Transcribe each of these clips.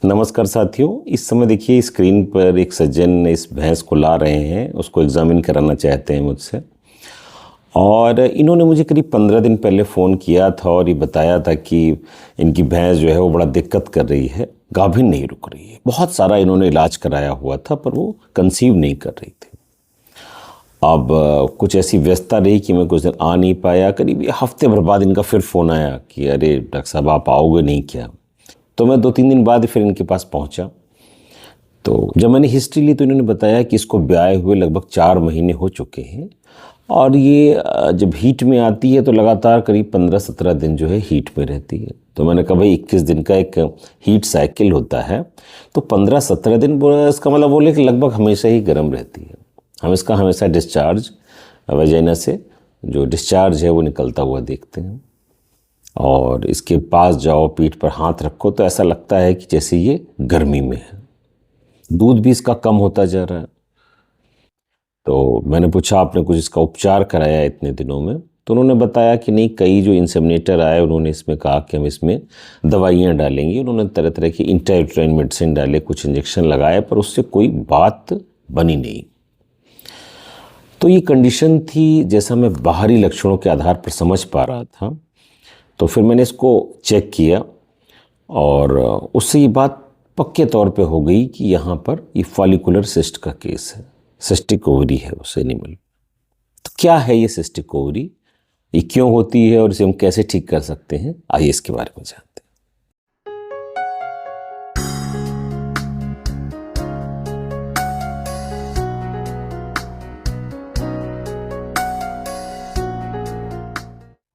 नमस्कार साथियों। इस समय देखिए स्क्रीन पर एक सज्जन इस भैंस को ला रहे हैं, उसको एग्जामिन कराना चाहते हैं मुझसे। और इन्होंने मुझे करीब 15 दिन पहले फ़ोन किया था और ये बताया था कि इनकी भैंस जो है वो बड़ा दिक्कत कर रही है, गाभिन नहीं रुक रही है। बहुत सारा इन्होंने इलाज कराया हुआ था पर वो कंसीव नहीं कर रही थी। अब कुछ ऐसी व्यस्तता रही कि मैं कुछ दिन आ नहीं पाया। करीब हफ्ते भर बाद इनका फिर फ़ोन आया कि अरे डॉक्टर साहब आप आओगे नहीं क्या। तो मैं 2-3 दिन बाद फिर इनके पास पहुंचा। तो जब मैंने हिस्ट्री ली तो इन्होंने बताया कि इसको ब्याए हुए लगभग 4 महीने हो चुके हैं और ये जब हीट में आती है तो लगातार करीब 15-17 दिन जो है हीट में रहती है। तो मैंने कहा भाई 21 दिन का एक हीट साइकिल होता है, तो 15-17 दिन इसका मतलब बोले कि लगभग हमेशा ही गर्म रहती है। हम इसका हमेशा डिस्चार्ज वजाइना से जो डिस्चार्ज है वो निकलता हुआ देखते हैं। और इसके पास जाओ, पीठ पर हाथ रखो तो ऐसा लगता है कि जैसे ये गर्मी में है। दूध भी इसका कम होता जा रहा है। तो मैंने पूछा आपने कुछ इसका उपचार कराया इतने दिनों में? तो उन्होंने बताया कि नहीं, कई जो इंसेमिनेटर आए उन्होंने इसमें कहा कि हम इसमें दवाइयाँ डालेंगे। उन्होंने तरह तरह की इंट्रायूटेराइन मेडिसिन डाले, कुछ इंजेक्शन लगाए, पर उससे कोई बात बनी नहीं। तो ये कंडीशन थी जैसा मैं बाहरी लक्षणों के आधार पर समझ पा रहा था। तो फिर मैंने इसको चेक किया और उससे ये बात पक्के तौर पे हो गई कि यहाँ पर ये फॉलिकुलर सिस्ट का केस है, सिस्टिक ओवरी है उस एनिमल। तो क्या है ये सिस्टिक ओवरी, ये क्यों होती है और इसे हम कैसे ठीक कर सकते हैं, आइए इसके बारे में जानते हैं।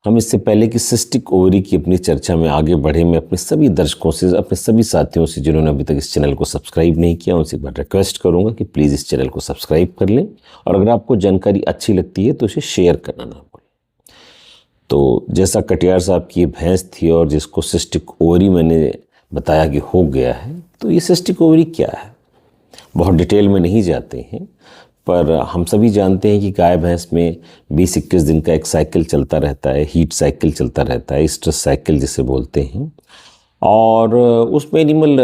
हम इससे पहले कि सिस्टिक ओवरी की अपनी चर्चा में आगे बढ़े, मैं अपने सभी दर्शकों से, अपने सभी साथियों से जिन्होंने अभी तक इस चैनल को सब्सक्राइब नहीं किया, उनसे एक बार रिक्वेस्ट करूंगा कि प्लीज़ इस चैनल को सब्सक्राइब कर लें और अगर आपको जानकारी अच्छी लगती है तो इसे शेयर करना ना भूलें। तो जैसा कटियार साहब की ये भैंस थी और जिसको सिस्टिक ओवरी मैंने बताया कि हो गया है, तो ये सिस्टिक ओवरी क्या है बहुत डिटेल में नहीं जाते हैं, पर हम सभी जानते हैं कि गाय भैंस में 20-21 दिन का एक साइकिल चलता रहता है, हीट साइकिल चलता रहता है, स्ट्रेस साइकिल जिसे बोलते हैं। और उसमें एनिमल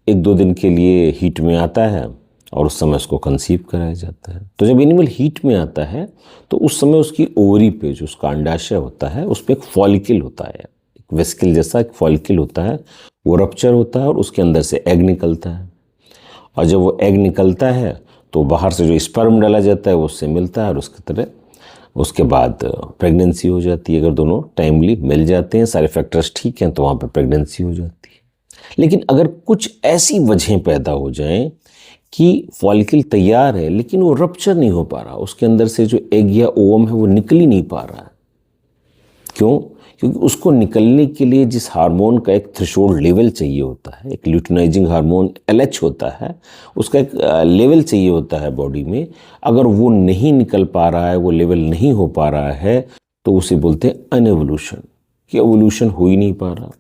1-2 दिन के लिए हीट में आता है और उस समय उसको कंसीव कराया जाता है। तो जब एनिमल हीट में आता है तो उस समय उसकी ओवरी पे जो उसका अंडाशय होता है उस पर एक फॉलिकल होता है, एक वेसिकल जैसा एक फॉलिकल होता है, वो रप्चर होता है और उसके अंदर से एग निकलता है। और जब वो एग निकलता है तो बाहर से जो स्पर्म डाला जाता है वो उससे मिलता है और उसके बाद प्रेगनेंसी हो जाती है। अगर दोनों टाइमली मिल जाते हैं, सारे फैक्टर्स ठीक हैं, तो वहाँ पर प्रेगनेंसी हो जाती है। लेकिन अगर कुछ ऐसी वजहें पैदा हो जाएं कि फॉलिकल तैयार है लेकिन वो रप्चर नहीं हो पा रहा, उसके अंदर से जो एग या ओवम है वो निकल ही नहीं पा रहा है। क्यों? क्योंकि उसको निकलने के लिए जिस हार्मोन का एक थ्रेशोल्ड लेवल चाहिए होता है, एक ल्यूटिनाइजिंग हार्मोन LH होता है, उसका एक लेवल चाहिए होता है बॉडी में। अगर वो नहीं निकल पा रहा है, वो लेवल नहीं हो पा रहा है, तो उसे बोलते हैं अनएवोल्यूशन, कि एवोल्यूशन हो ही नहीं पा रहा।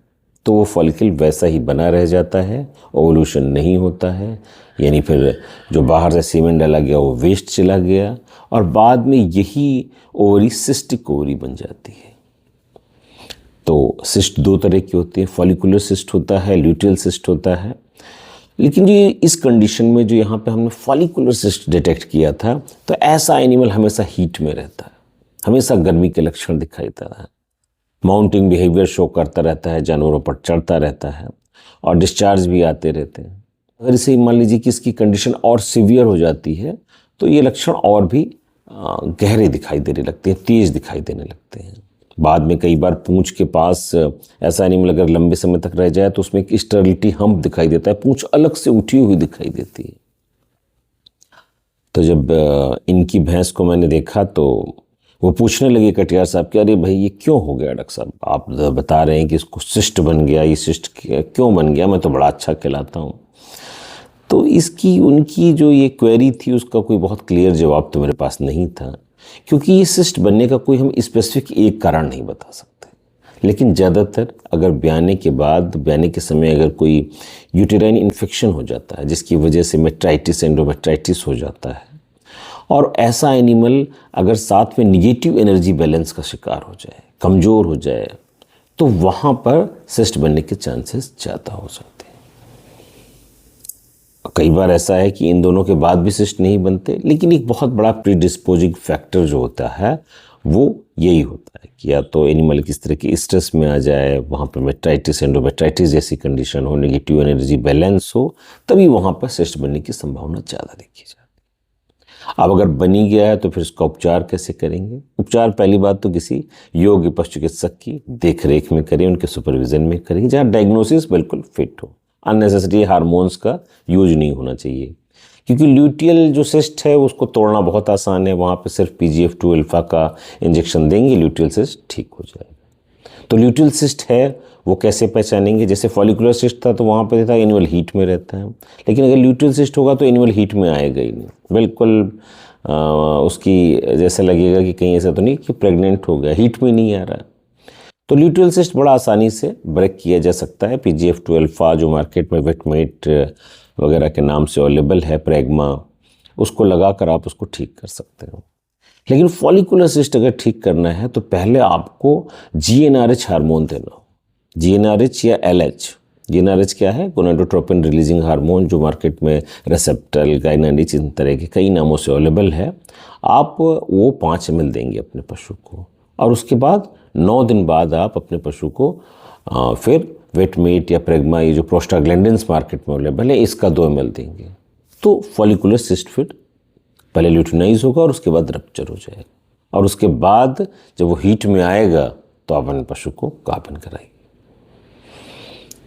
तो वो फॉलिकल वैसा ही बना रह जाता है, एवोल्यूशन नहीं होता है, यानी फिर जो बाहर से सीमेंट डाला गया वो वेस्ट चला गया और बाद में यही ओवरी सिस्टिक ओवरी बन जाती है। तो सिस्ट 2 तरह की होती है, फॉलिकुलर सिस्ट होता है, ल्यूटियल सिस्ट होता है। लेकिन ये इस कंडीशन में जो यहाँ पे हमने फॉलिकुलर सिस्ट डिटेक्ट किया था, तो ऐसा एनिमल हमेशा हीट में रहता है, हमेशा गर्मी के लक्षण दिखाई देता है, माउंटिंग बिहेवियर शो करता रहता है, जानवरों पर चढ़ता रहता है और डिस्चार्ज भी आते रहते हैं। अगर इसे मान लीजिए कि इसकी कंडीशन और सीवियर हो जाती है तो ये लक्षण और भी गहरे दिखाई देने लगते हैं, तेज दिखाई देने लगते हैं। बाद में कई बार पूंछ के पास ऐसा एनिमल अगर लंबे समय तक रह जाए तो उसमें एक स्टेरिलिटी हम्प दिखाई देता है, पूंछ अलग से उठी हुई दिखाई देती है। तो जब इनकी भैंस को मैंने देखा तो वो पूछने लगे कटियार साहब कि अरे भाई ये क्यों हो गया डॉक्टर साहब, आप बता रहे हैं कि इसको सिस्ट बन गया, ये सिस्ट क्यों बन गया, मैं तो बड़ा अच्छा खिलाता हूँ। तो इसकी उनकी जो ये क्वेरी थी उसका कोई बहुत क्लियर जवाब तो मेरे पास नहीं था, क्योंकि ये सिस्ट बनने का कोई हम स्पेसिफिक एक कारण नहीं बता सकते। लेकिन ज़्यादातर अगर ब्याने के बाद, ब्याने के समय अगर कोई यूटेराइन इन्फेक्शन हो जाता है जिसकी वजह से मेट्राइटिस, एंडोमेट्राइटिस हो जाता है, और ऐसा एनिमल अगर साथ में निगेटिव एनर्जी बैलेंस का शिकार हो जाए, कमज़ोर हो जाए, तो वहाँ पर सिस्ट बनने के चांसेस ज़्यादा हो सकते हैं। कई बार ऐसा है कि इन दोनों के बाद भी सिस्ट नहीं बनते, लेकिन एक बहुत बड़ा प्रीडिस्पोजिंग फैक्टर जो होता है वो यही होता है कि या तो एनिमल किस तरह की स्ट्रेस में आ जाए, वहाँ पर मेट्राइटिस एंडोमेट्राइटिस जैसी कंडीशन हो, नेगेटिव एनर्जी बैलेंस हो, तभी वहाँ पर सिस्ट बनने की संभावना ज़्यादा देखी जाती है। अब अगर बनी गया है तो फिर इसका उपचार कैसे करेंगे? उपचार पहली बात तो किसी योग्य पशु चिकित्सक की देख रेख में करें, उनके सुपरविजन में करें, जहाँ डायग्नोसिस बिल्कुल फिट हो। अननेसेसरी हार्मोन्स का यूज नहीं होना चाहिए, क्योंकि ल्यूटियल जो सिस्ट है उसको तोड़ना बहुत आसान है। वहाँ पे सिर्फ PGF2 अल्फा का इंजेक्शन देंगे, ल्यूटियल सिस्ट ठीक हो जाएगा। तो ल्यूटियल सिस्ट है वो कैसे पहचानेंगे? जैसे फॉलिकुलर सिस्ट था तो वहाँ पे था एनुअल हीट में रहता है, लेकिन अगर ल्यूटियल सिस्ट होगा तो एनुअल हीट में आएगा ही नहीं, बिल्कुल उसकी जैसा लगेगा कि कहीं ऐसा तो नहीं कि प्रेग्नेंट हो गया, हीट में नहीं आ रहा। तो ल्यूटियल सिस्ट बड़ा आसानी से ब्रेक किया जा सकता है। PGF2 अल्फा जो मार्केट में वेटमेट वगैरह के नाम से अवेलेबल है, प्रेग्मा, उसको लगाकर आप उसको ठीक कर सकते हो। लेकिन फॉलिकुलर सिस्ट अगर ठीक करना है तो पहले आपको GnRH हार्मोन देना हो, GnRH या LH। GnRH क्या है? गोनाडोट्रोपिन रिलीजिंग हार्मोन, जो मार्केट में रेसेप्टल, गाइनानिच, इन तरह के कई नामों से अवेलेबल है। आप वो 5 ml देंगे अपने पशु को, और उसके बाद 9 दिन बाद आप अपने पशु को फिर वेटमेट या प्रेग्मा, ये जो प्रोस्टाग्लैंडिन्स मार्केट में अवेलेबल है, इसका 2 ml देंगे। तो फॉलिकुलर सिस्ट फिर पहले ल्यूटिनाइज होगा और उसके बाद रप्चर हो जाएगा, और उसके बाद जब वो हीट में आएगा तो आप अपने पशु को गाभिन कराइए,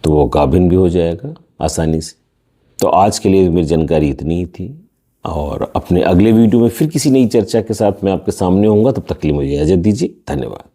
तो वो गाभिन भी हो जाएगा आसानी से। तो आज के लिए मेरी जानकारी इतनी ही थी, और अपने अगले वीडियो में फिर किसी नई चर्चा के साथ मैं आपके सामने होऊंगा। तब तक के लिए मुझे इजाज़त दीजिए। धन्यवाद।